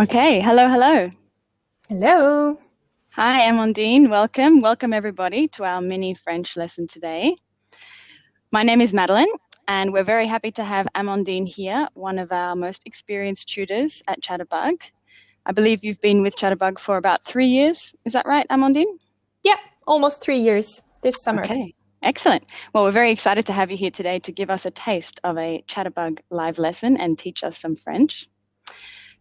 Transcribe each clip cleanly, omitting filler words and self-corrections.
Okay, hello. Hello. Hi, Amandine. Welcome everybody to our mini French lesson today. My name is Madeline, and we're very happy to have Amandine here, one of our most experienced tutors at Chatterbug. I believe you've been with Chatterbug for about 3 years. Is that right, Amandine? Yeah, almost 3 years this summer. Okay, excellent. Well, we're very excited to have you here today to give us a taste of a Chatterbug live lesson and teach us some French.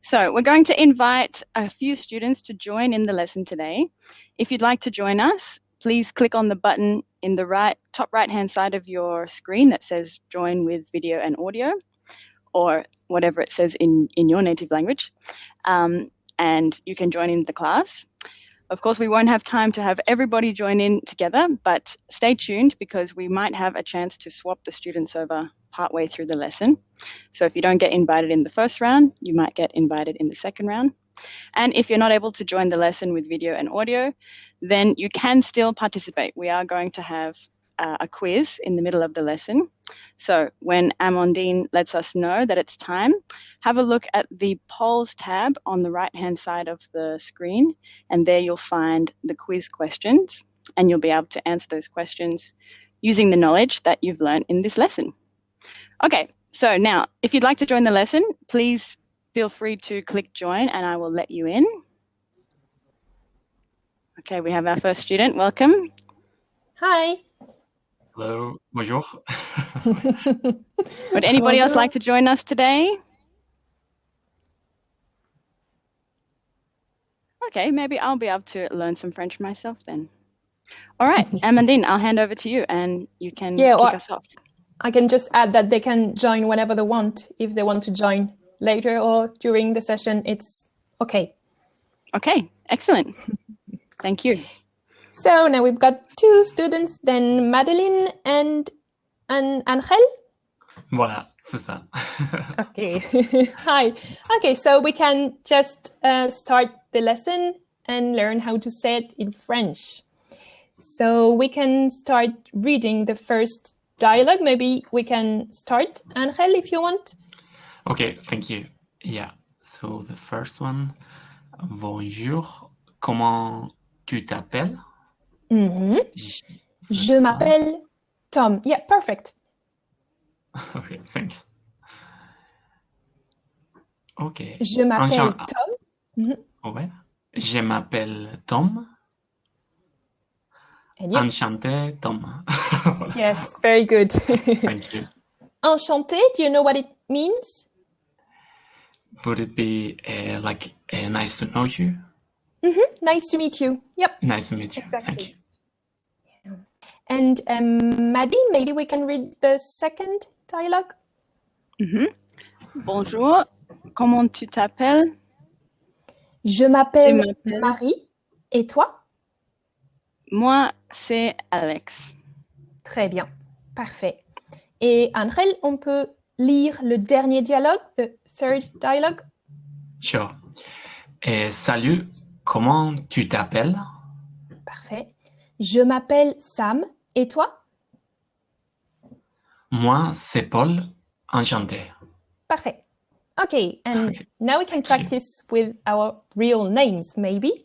So we're going to invite a few students to join in the lesson today. If you'd like to join us, please click on the button in the top right-hand side of your screen that says join with video and audio, or whatever it says in your native language, and you can join in the class. Of course, we won't have time to have everybody join in together, but stay tuned because we might have a chance to swap the students over partway through the lesson. So if you don't get invited in the first round, you might get invited in the second round. And if you're not able to join the lesson with video and audio, then you can still participate. We are going to have a quiz in the middle of the lesson. So when Amandine lets us know that it's time, have a look at the polls tab on the right-hand side of the screen, and there you'll find the quiz questions, and you'll be able to answer those questions using the knowledge that you've learned in this lesson. Okay, so now, if you'd like to join the lesson, please feel free to click join and I will let you in. Okay, we have our first student. Welcome. Hi. Hello, bonjour. Would anybody else like to join us today? Okay, maybe I'll be able to learn some French myself then. All right, Amandine, I'll hand over to you and you can kick us off. I can just add that they can join whenever they want. If they want to join later or during the session, it's okay. Okay, excellent. Thank you. So now we've got 2 students, then Madeline and Angel. Voilà, c'est ça. Okay. Hi. Okay, so we can just start the lesson and learn how to say it in French. So we can start reading the first dialogue. Maybe we can start, Angel, if you want. Okay, thank you. Yeah, so the first one. Bonjour, comment tu t'appelles? Je m'appelle Tom. Yeah, perfect. Okay, thanks. Okay. Je m'appelle Tom. Ouais. Je m'appelle Tom. And you? Enchanté, Tom. Yes, very good. Thank you. Enchanté, do you know what it means? Would it be nice to know you? Nice to meet you. Yep. Nice to meet you. Exactly. Thank you. Yeah. And Maddie, maybe we can read the second dialogue. Bonjour, comment tu t'appelles? Je m'appelle Marie. Et toi? Moi, c'est Alex. Très bien. Parfait. Et Angel, on peut lire le dernier dialogue, the third dialogue? Sure. Salut, comment tu t'appelles? Parfait. Je m'appelle Sam. Et toi? Moi, c'est Paul. Enchanté. Parfait. Okay, and now we can practice with our real names, maybe.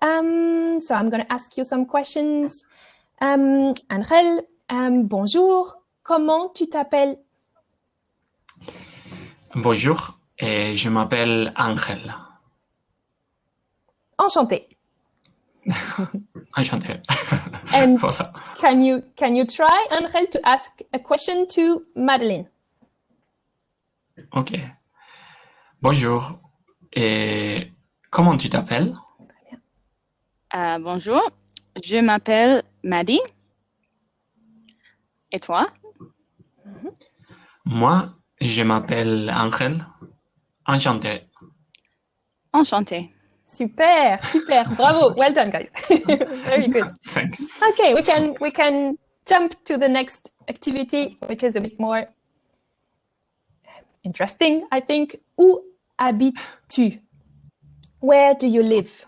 So I'm going to ask you some questions. Angel, bonjour, comment tu t'appelles? Bonjour, je m'appelle Angel. Enchanté. Enchanté. And Voilà. can you try, Angel, to ask a question to Madeline? Ok. Bonjour, comment tu t'appelles? Très bien. Bonjour, je m'appelle Maddie. Et toi? Moi, je m'appelle Angel. Enchanté. Enchanté. Super, bravo, well done, guys. Very good. Thanks. Okay, we can jump to the next activity, which is a bit more interesting, I think. Où habites-tu? Where do you live?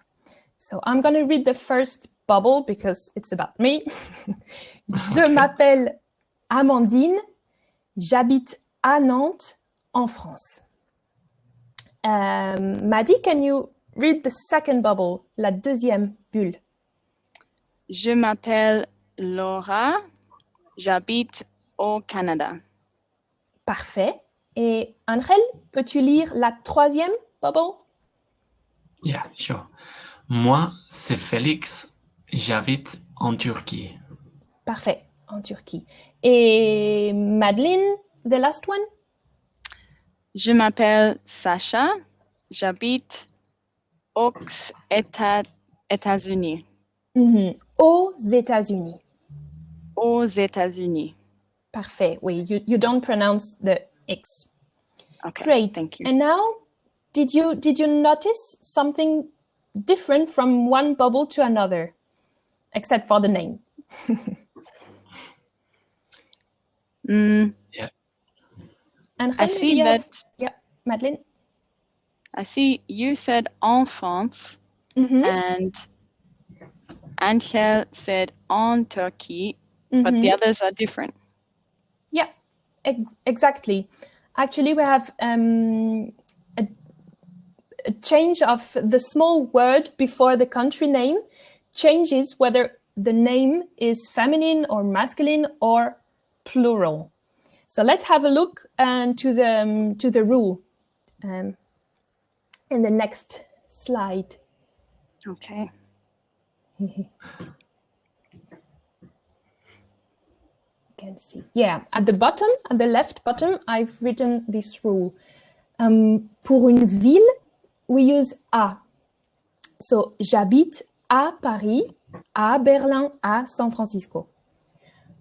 So I'm going to read the first bubble because it's about me. Je m'appelle Amandine. J'habite à Nantes, en France. Maddie, can you read the second bubble, la deuxième bulle? Je m'appelle Laura, j'habite au Canada. Parfait. Et Angel, peux-tu lire la troisième bubble? Yeah, sure. Moi, c'est Félix, j'habite en Turquie. Parfait, en Turquie. Et Madeleine, the last one? Je m'appelle Sacha, j'habite aux États-Unis. Aux États-Unis. Aux États-Unis. Parfait, oui, you don't pronounce the X. Okay, Great. thank you. And now, did you notice something different from one bubble to another, except for the name? Yeah. And I see that. Yeah, Madeleine. I see you said en France, and Angel said en Turkey, but the others are different. Yeah, exactly. Actually, we have a change of the small word before the country name changes whether the name is feminine or masculine or plural. So let's have a look to the rule in the next slide. Okay. You can see. Yeah, at the bottom, at the left bottom, I've written this rule. Pour une ville, we use à. So, j'habite à Paris, à Berlin, à San Francisco.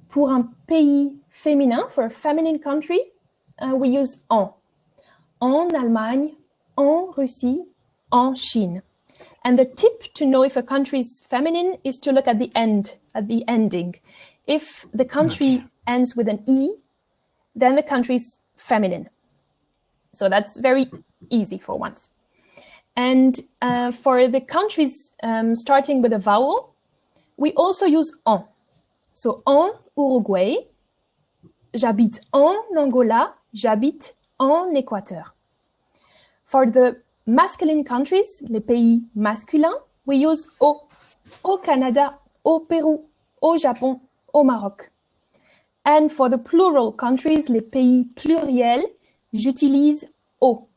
Pour un pays féminin, for a feminine country, we use en. En Allemagne, en Russie, en Chine. And the tip to know if a country is feminine is to look at the end, at the ending. If the country ends with an E, then the country is feminine. So that's very easy for once. And for the countries starting with a vowel, we also use en. So en Uruguay, j'habite en Angola, j'habite en Équateur. For the masculine countries, les pays masculins, we use au Canada, au Pérou, au Japon, au Maroc. And for the plural countries, les pays pluriels, j'utilise au.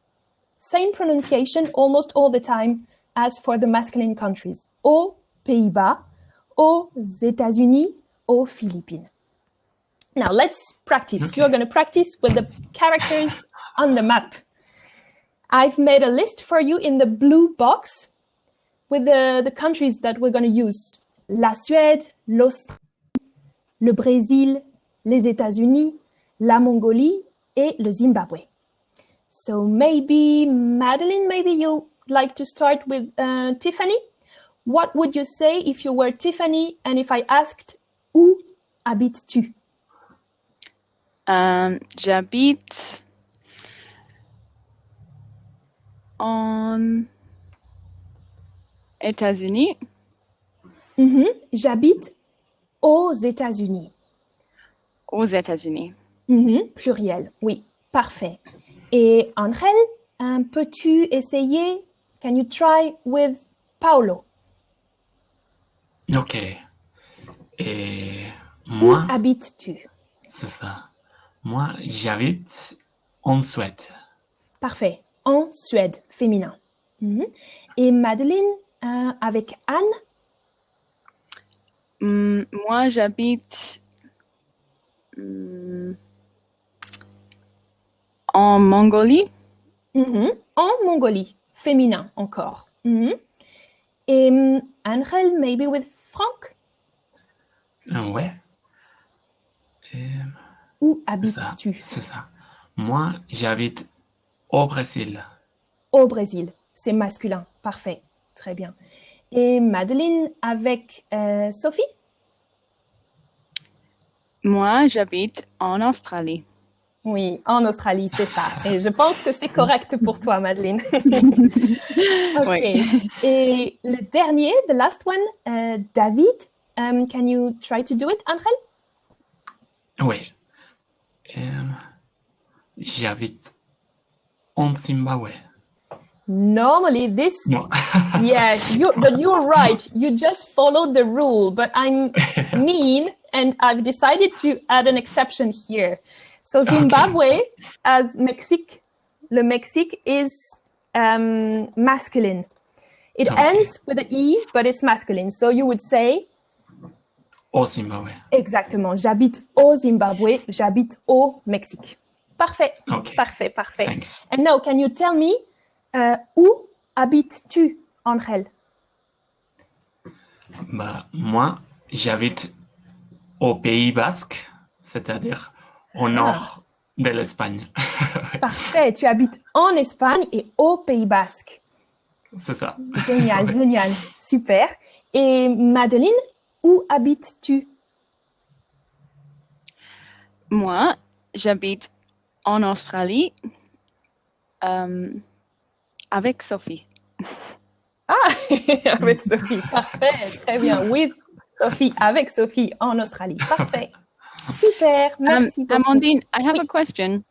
Same pronunciation almost all the time as for the masculine countries. Aux Pays-Bas, aux États-Unis, aux Philippines. Now let's practice. Okay. You're going to practice with the characters on the map. I've made a list for you in the blue box with the countries that we're going to use. La Suède, l'Australie, le Brésil, les États-Unis, la Mongolie et le Zimbabwe. So maybe, Madeleine, maybe you like to start with Tiffany? What would you say if you were Tiffany and if I asked, où habites-tu? J'habite en États-Unis. J'habite aux États-Unis. Aux États-Unis. Pluriel, oui, parfait. Et Angel, peux-tu essayer? Can you try with Paulo? Ok. Et moi, Où habites-tu? c'est ça. Moi, j'habite en Suède. Parfait. En Suède, féminin. Et Madeleine, avec Anne? Moi, j'habite en Mongolie. En Mongolie, féminin encore. Et Angel, maybe with Franck? Ouais. Où habites-tu? C'est ça. Moi, j'habite au Brésil. Au Brésil, c'est masculin. Parfait, très bien. Et Madeleine avec Sophie? Moi, j'habite en Australie. Oui, en Australie, c'est ça. Et je pense que c'est correct pour toi, Madeleine. OK. Oui. Et le dernier, the last one, David, can you try to do it, Angel? Oui. J'habite en Zimbabwe. Normally this, No. yeah, but you're right. You just followed the rule, but I'm mean and I've decided to add an exception here. So Zimbabwe as Mexique, le Mexique is masculine. It ends with an E, but it's masculine. So you would say Au Zimbabwe. exactement. J'habite au Zimbabwe, j'habite au Mexique. Parfait. Okay. Parfait. Thanks. And now, can you tell me où habites-tu, Angel? Bah, moi, j'habite au Pays Basque, c'est-à-dire au nord de l'Espagne. Parfait. Tu habites en Espagne et au Pays Basque. C'est ça. Génial, génial. Super. Et Madeleine, où habites-tu? Moi, j'habite en Australie avec Sophie. Ah, avec Sophie. Parfait. Très bien. With Sophie, avec Sophie en Australie. Parfait. Super. Merci beaucoup. Amandine, I have a question.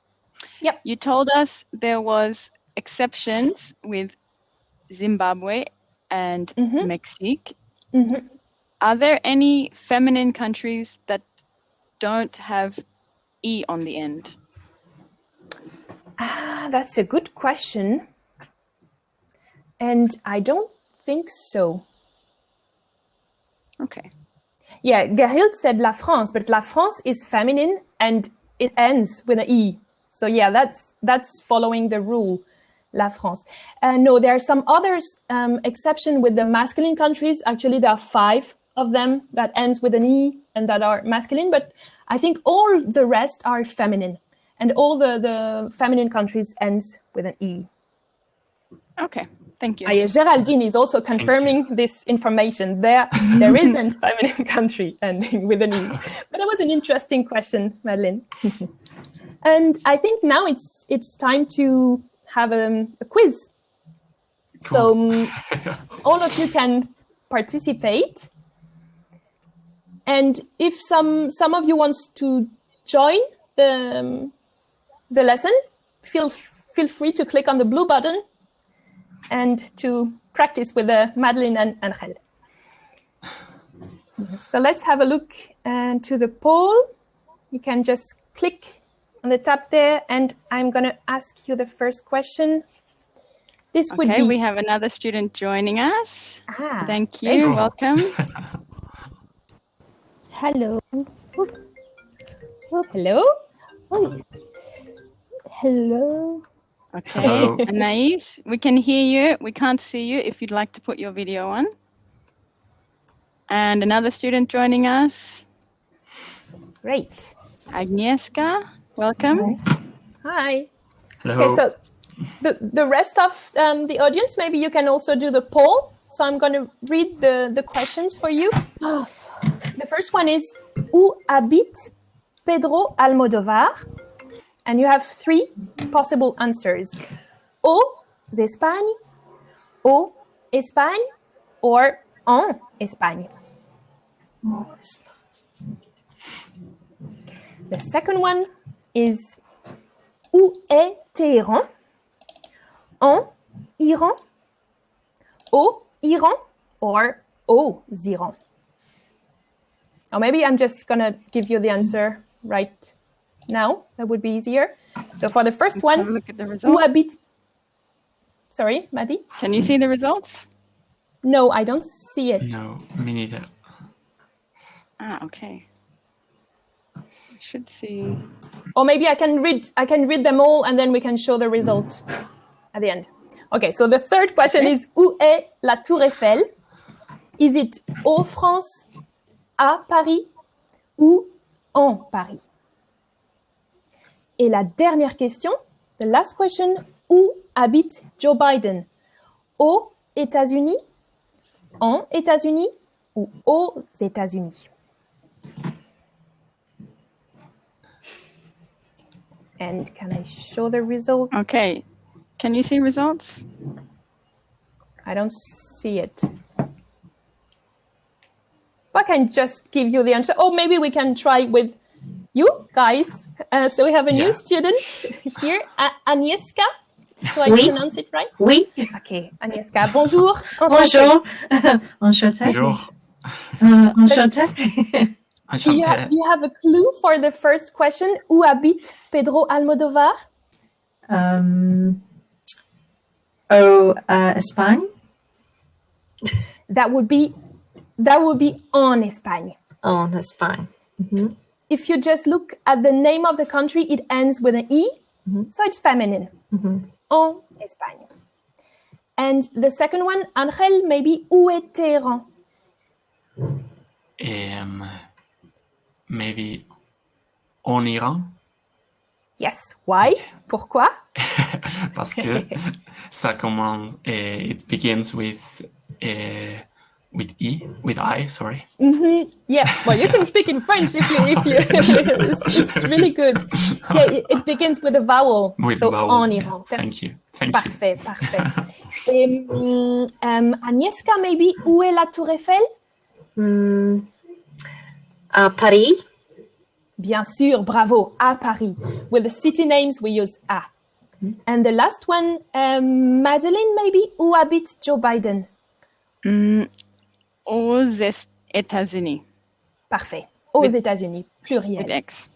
Yep. You told us there was exceptions with Zimbabwe and Mexique. Are there any feminine countries that don't have E on the end? That's a good question. And I don't think so. Okay. Yeah, Gerhild said La France, but La France is feminine and it ends with an E. So yeah, that's following the rule, La France. No, there are some others exception with the masculine countries. Actually, there are 5 of them that ends with an E and that are masculine, but I think all the rest are feminine. And all the feminine countries ends with an E. Okay, thank you. Geraldine is also confirming this information. There isn't feminine country ending with an E. But that was an interesting question, Madeleine. And I think now it's time to have a quiz. Cool. So all of you can participate. And if some of you wants to join the lesson, feel free to click on the blue button and to practice with Madeleine and Angel. So let's have a look to the poll. You can just click on the tab there, and I'm going to ask you the first question. This would be... we have another student joining us. Thank you. Great. Welcome. Hello. Hello? Oh. Hello. Okay. Hello. Anais, we can hear you. We can't see you if you'd like to put your video on. And another student joining us. Great. Agnieszka, welcome. Hi. Hello. Okay, so the rest of the audience, maybe you can also do the poll. So I'm going to read the questions for you. The first one is, où habite Pedro Almodovar? And you have 3 possible answers. Aux Espagnes, au Espagne, or en Espagne. The second one is, où est Téhéran? En Iran, au Iran, or au Iran. Or maybe I'm just going to give you the answer right now. That would be easier. So for the first one, Have a look at the où results. habite... Sorry, Maddie? Can you see the results? No, I don't see it. No, me neither. Okay. I should see. Or maybe I can read them all and then we can show the result at the end. Okay, so the third question is, où est la Tour Eiffel? Is it au France, à Paris, ou en Paris? Et la dernière question, the last question, où habite Joe Biden? Aux États-Unis, en États-Unis ou aux États-Unis? And can I show the result? Okay. Can you see results? I don't see it. I can just give you the answer. Or maybe we can try with you guys. So we have a new student here, Agnieszka. Do I Oui. pronounce it right? Oui. Okay, Agnieszka, bonjour. Bonjour. Enchanté. Bonjour. Enchanté. Do you have a clue for the first question? Où habite Pedro Almodovar? Espagne. That would be en Espagne. En Espagne. Mm-hmm. If you just look at the name of the country, it ends with an E, so it's feminine. Mm-hmm. En Espagne. And the second one, Angel, maybe où est Téhéran? Maybe en Iran. Yes. Why? Pourquoi? Parce que ça commence, it begins with I, sorry. Mm-hmm. Yeah. Well, you can speak in French if you. It's really good. Yeah, it begins with a vowel. With so vowel. en Iran. Thank you. Parfait. Agnieszka, maybe où est la Tour Eiffel? À Paris. Bien sûr, bravo, à Paris. With the city names, we use à. And the last one, Madeleine, maybe, où habite Joe Biden? Aux États-Unis. Parfait. Aux États-Unis, pluriel. With X.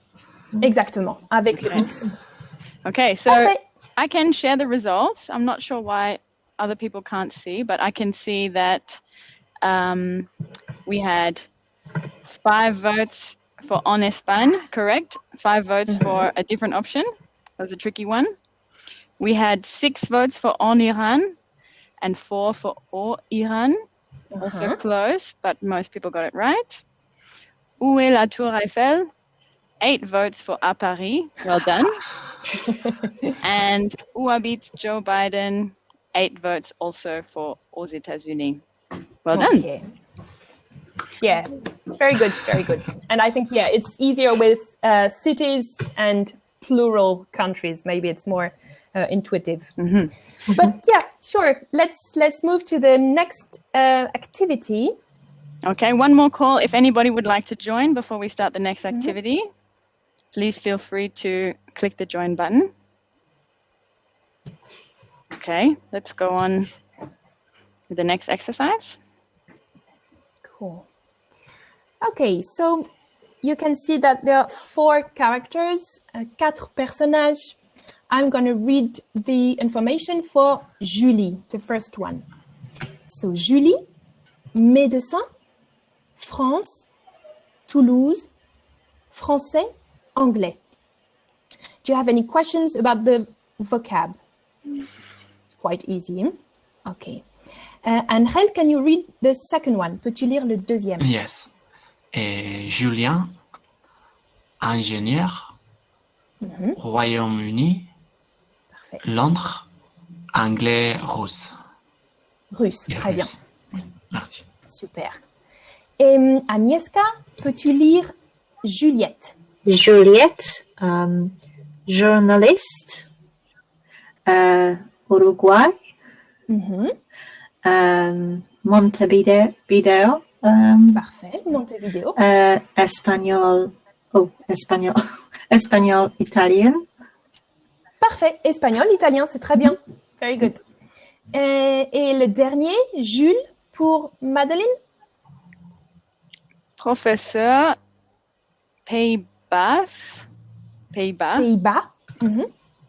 Exactement, avec le X. Okay, so Parfait. I can share the results. I'm not sure why other people can't see, but I can see that we had 5 votes for en Espagne, correct? 5 votes for a different option. That was a tricky one. We had 6 votes for en Iran and 4 for au Iran. Also close, but most people got it right. Où est la Tour Eiffel? 8 votes for à Paris. Well done. And où habite Joe Biden? 8 votes also for aux États-Unis. Well done. Okay. Yeah, it's very good, very good. And I think, it's easier with cities and plural countries. Maybe it's more intuitive. Mm-hmm. But sure. Let's move to the next activity. Okay, one more call. If anybody would like to join before we start the next activity, please feel free to click the join button. Okay, let's go on with the next exercise. Cool. Okay, so you can see that there are 4 characters, 4 personnages. I'm going to read the information for Julie, the first one. So Julie, médecin, France, Toulouse, français, anglais. Do you have any questions about the vocab? It's quite easy. Okay. Angel, can you read the second one? Peux-tu lire le deuxième? Yes. Julien, ingénieur, Royaume-Uni, Parfait. Londres, anglais, russe. Russe, très bien. Oui, merci. Super. Et Agnieszka, peux-tu lire Juliette? Juliette, journaliste, Uruguay, Montevideo, Parfait, Montevideo. espagnol, italien. Parfait, espagnol, italien, c'est très bien. Very good. Et le dernier, Jules, pour Madeleine? Professeur, Pays-Bas, Pays-Bas.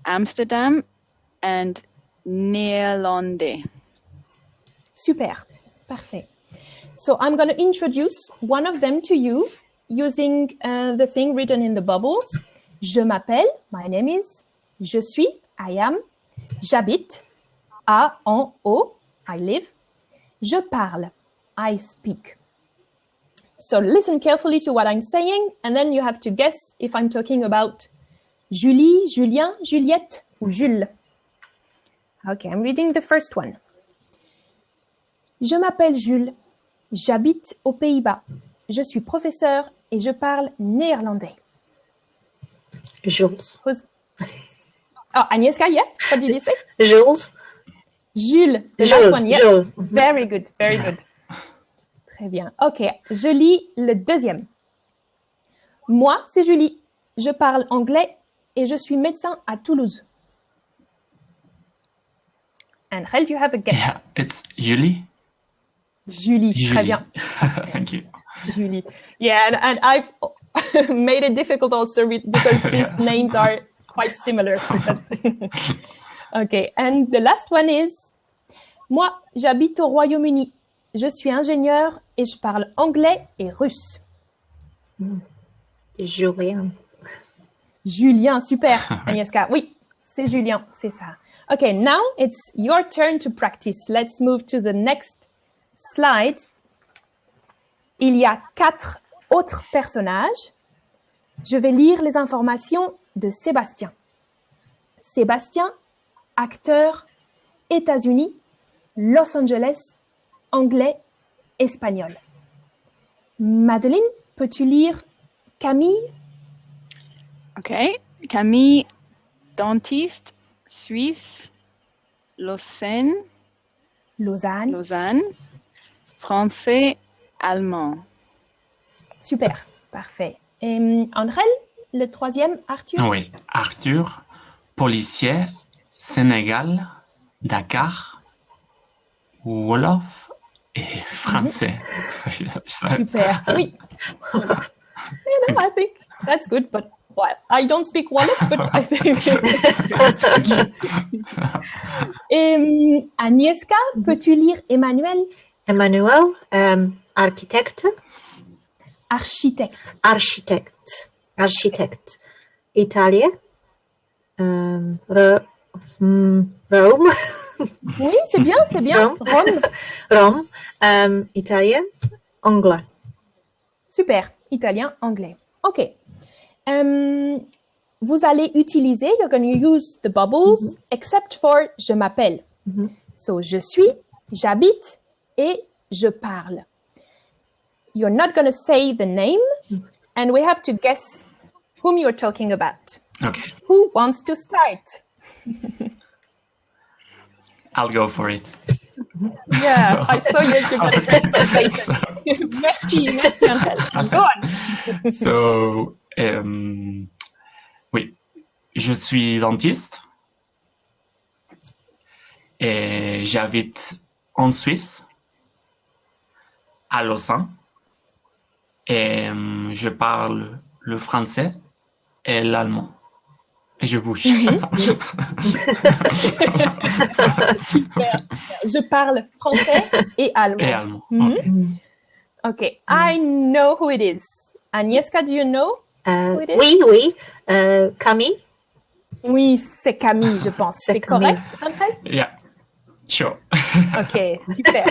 Amsterdam, and néerlandais. Super, parfait. So I'm going to introduce one of them to you using the thing written in the bubbles. Je m'appelle, my name is. Je suis, I am. J'habite, A en O, I live. Je parle, I speak. So listen carefully to what I'm saying, and then you have to guess if I'm talking about Julie, Julien, Juliette, ou Jules. Okay, I'm reading the first one. Je m'appelle Jules, j'habite aux Pays-Bas. Je suis professeur et je parle néerlandais. Jules. Oh, Agnieszka, yeah? What did you say? Jules. Jules, the last one, yeah. Jules. Very good, very good. Très bien. Ok, je lis le deuxième. Moi, c'est Julie. Je parle anglais et je suis médecin à Toulouse. Angel, do you have a guess? Yeah, it's Julie. Julie, très bien. Thank you. Julie. Yeah, and I've made it difficult also because these names are quite similar. Okay, and the last one is, moi, j'habite au Royaume-Uni. Je suis ingénieur et je parle anglais et russe. Julien. Julien, super, Agnieszka. Oui, c'est Julien, c'est ça. Okay, now it's your turn to practice. Let's move to the next slide. Il y a 4 autres personnages. Je vais lire les informations de Sébastien. Sébastien, acteur, États-Unis, Los Angeles, anglais, espagnol. Madeleine, peux-tu lire Camille? Ok. Camille, dentiste, Suisse, Lausanne, Lausanne. français, allemand. Super, parfait. Et Andrel, le troisième, Arthur? Oui, Arthur, policier, Sénégal, Dakar, Wolof et français. Super, oui. I think that's good, but well, I don't speak Wolof, but I think... Et Agnieszka, peux-tu lire Emmanuel? Emmanuel, architecte. Architecte. Architecte. Italien. Rome. Oui, c'est bien. Rome. Italien. Anglais. Super. Italien, anglais. OK. Vous allez utiliser, you're going to use the bubbles, except for je m'appelle. So, je suis, j'habite et je parle. You're not going to say the name, and we have to guess whom you're talking about. Okay, Who wants to start? I'll go for it. Yeah, I saw your presentation. Merci, Angel. Go on. So, oui, je suis dentiste et j'habite en Suisse, à Lausanne, et je parle le français et l'allemand. Et je bouge. Super. Je parle français et allemand. Et allemand. Okay. Okay, I know who it is. Agnieszka, do you know who it is? Oui. Camille. Oui, c'est Camille, je pense. C'est Camille. correct, André? Yeah, sure. Ok, super.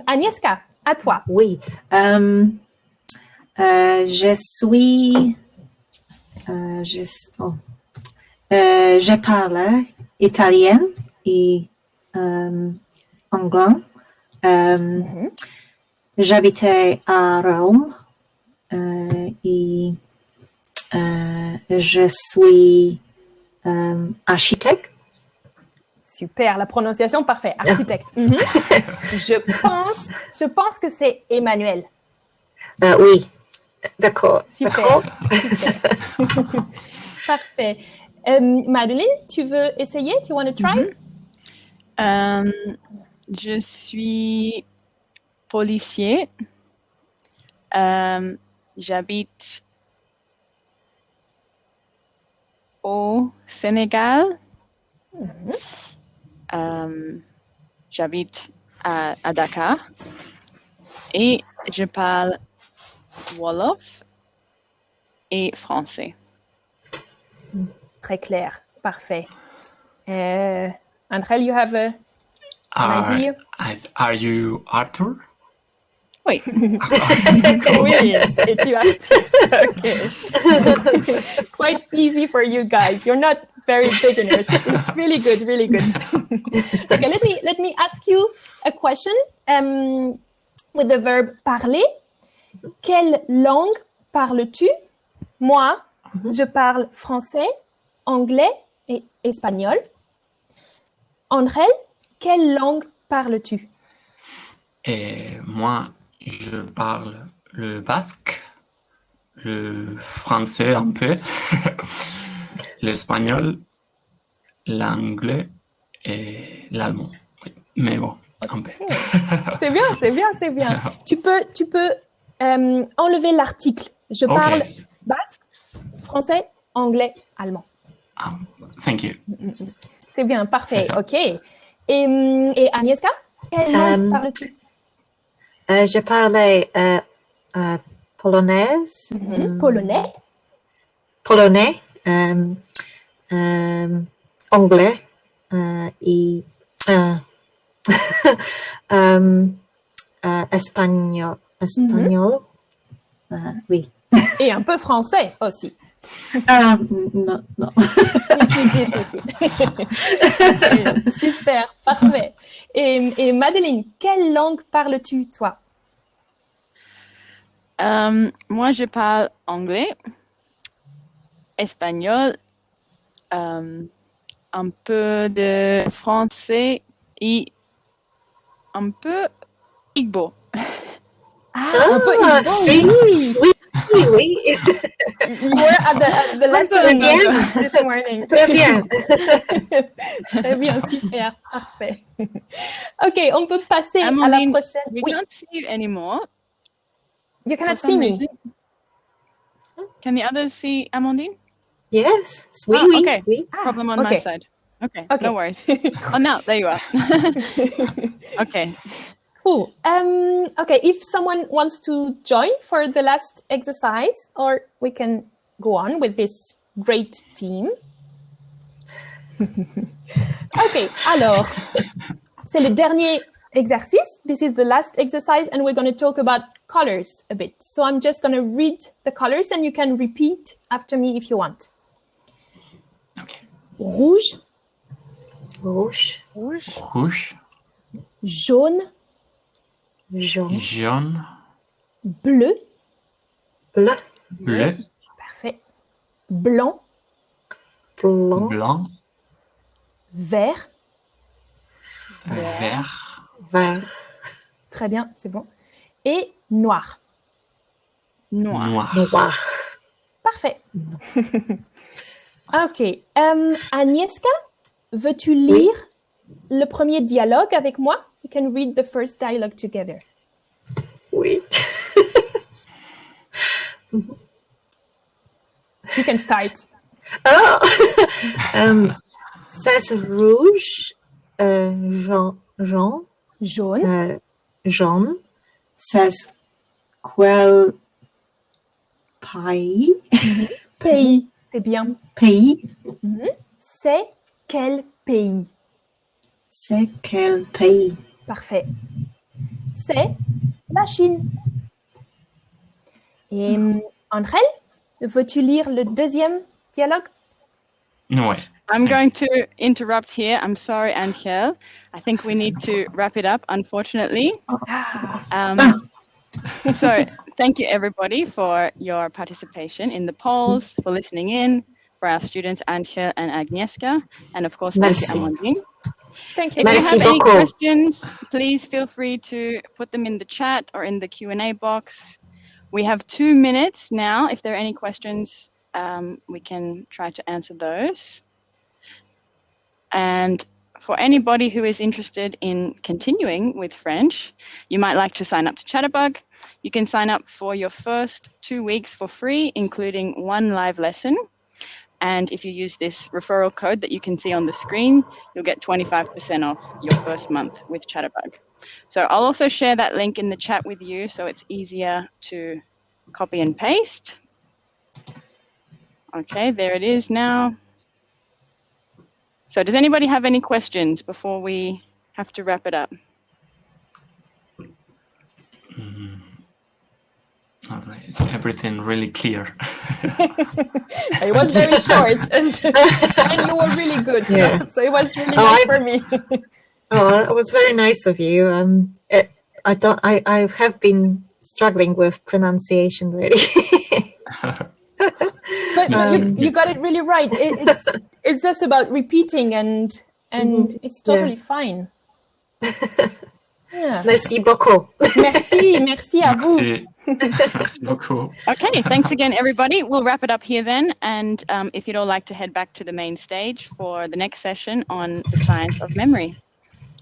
Agnieszka, à toi. Oui. Je parle italien et anglais. J'habitais à Rome et je suis architecte. Super, la prononciation parfaite. Architecte. Je pense que c'est Emmanuel. Oui, d'accord. Super. Parfait. Madeleine, tu veux essayer? Do you want to try? Je suis policier. J'habite au Sénégal. J'habite à Dakar et je parle Wolof et français. Très clair. Parfait. Angel, you have an idea? Are you Arthur? Oui. Oui, et tu artiste. Okay. Quite easy for you guys. You're not very beginners. It's really good, really good. Okay, let me ask you a question with the verb parler. Quelle langue parles-tu? Moi, je parle français, anglais et espagnol. André, quelle langue parles-tu? Et moi, je parle le basque, le français un peu, l'espagnol, l'anglais et l'allemand. Oui. Mais bon, un peu. C'est bien, c'est bien, c'est bien. Tu peux enlever l'article. Je parle basque, français, anglais, allemand. Thank you. C'est bien, parfait, ok. Et Agnieszka, quelle langue parles-tu? Je parlais polonaise. Polonais. Polonais. Anglais. Et espagnol. Espagnol. Oui. Et un peu français aussi. Non, non. Si. Super, parfait. Et Madeleine, quelle langue parles-tu, toi? Moi, je parle anglais, espagnol, un peu de français et un peu Igbo. Un peu Igbo, si. oui. Oui. You were at the lesson this morning. Très bien. Très bien, super, parfait. Ok, on peut passer à la Amandine, prochaine. we Oui, can't see you anymore. you cannot For see some me. reason. Can the others see Amandine? Yes. Oui, Ah, oui. okay. Oui. Problem on my okay. side. Okay, Okay. no worries. Oh, now, there you are. Okay. Cool. Okay, if someone wants to join for the last exercise, or we can go on with this great team. Okay, alors, c'est le dernier exercice. This is the last exercise, and we're going to talk about colors a bit. So I'm just going to read the colors, and you can repeat after me if you want. Okay. Rouge. Rouge. Rouge. Jaune. Jaune. Jaune. Bleu. Bleu. Bleu. Parfait. Blanc. Blanc. Blanc. Vert. Vert. Vert. Très bien, c'est bon. Et noir. Noir. Noir. Parfait. Ok. Agnieszka, veux-tu lire le premier dialogue avec moi? We can read the first dialogue together. Oui. You can start. C'est rouge, jaune, Jaune. C'est quel pays? Pays. C'est bien. Pays. C'est quel pays? C'est quel pays? Parfait. C'est la Chine. Et Angel, veux-tu lire le deuxième dialogue? Ouais. I'm going to interrupt here. I'm sorry, Angel. I think we need to wrap it up, unfortunately. So thank you, everybody, for your participation in the polls, for listening in, for our students, Angel and Agnieszka, and of course, thank you, Amandine. Thank you. If you Merci have any beaucoup. questions, please feel free to put them in the chat or in the Q&A box. We have 2 minutes now. If there are any questions, we can try to answer those. And for anybody who is interested in continuing with French, you might like to sign up to Chatterbug. You can sign up for your first 2 weeks for free, including 1 live lesson. And if you use this referral code that you can see on the screen, you'll get 25% off your first month with Chatterbug. So I'll also share that link in the chat with you so it's easier to copy and paste. Okay, there it is now. So does anybody have any questions before we have to wrap it up? All right. Is everything really clear? It was very short and you were really good. Yeah. So it was really nice for me. Oh, it was very nice of you. I have been struggling with pronunciation really. But you got it really right. It's just about repeating and it's totally fine. Yeah. Merci beaucoup. Merci à vous. Merci. Merci beaucoup. Okay, thanks again, everybody. We'll wrap it up here then. And if you'd all like to head back to the main stage for the next session on the science of memory.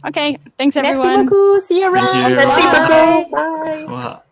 Okay, thanks, everyone. Merci beaucoup. See you around. Thank you. Merci Bye. beaucoup. Bye. Au revoir.